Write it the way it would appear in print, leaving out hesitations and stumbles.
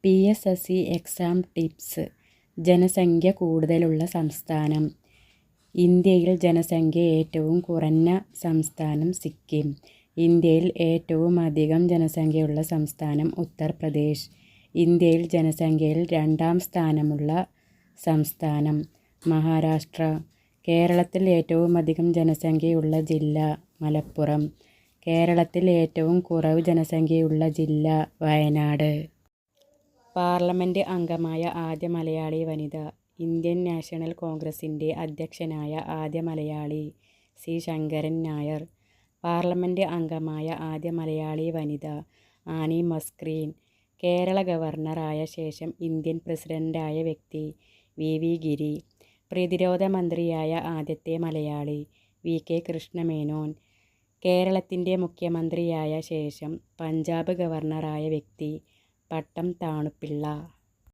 PSSC exam tips. ജനസംഖ്യ കൂടുതലുള്ള സംസ്ഥാനം. ഇന്ത്യയിൽ ജനസംഖ്യ ഏറ്റവും കുറഞ്ഞ സംസ്ഥാനം സിക്കിം. ഇന്ത്യയിൽ ഏറ്റവും അധികം ജനസംഖ്യയുള്ള സംസ്ഥാനം ഉത്തർപ്രദേശ്. ഇന്ത്യയിൽ ജനസംഖ്യയിൽ രണ്ടാം സ്ഥാനമുള്ള സംസ്ഥാനം മഹാരാഷ്ട്ര. കേരളത്തിൽ ഏറ്റവും അധികം ജനസംഖ്യയുള്ള ജില്ല മലപ്പുറം. കേരളത്തിൽ ഏറ്റവും കുറവ് ജനസംഖ്യയുള്ള ജില്ല വയനാട്. പാർലമെന്റ് അംഗമായ ആദ്യ മലയാളി വനിത. ഇന്ത്യൻ നാഷണൽ കോൺഗ്രസിൻ്റെ അധ്യക്ഷനായ ആദ്യ മലയാളി സി ശങ്കരൻ നായർ. പാർലമെന്റ് അംഗമായ ആദ്യ മലയാളി വനിത ആനി മസ്ക്രീൻ. കേരള ഗവർണർ ആയ ശേഷം ഇന്ത്യൻ പ്രസിഡന്റായ വ്യക്തി വി ഗിരി. പ്രതിരോധ മന്ത്രിയായ ആദ്യത്തെ മലയാളി VK കൃഷ്ണമേനോൻ. കേരളത്തിൻ്റെ മുഖ്യമന്ത്രിയായ ശേഷം പഞ്ചാബ് ഗവർണറായ വ്യക്തി പട്ടം താണുപിള്ള.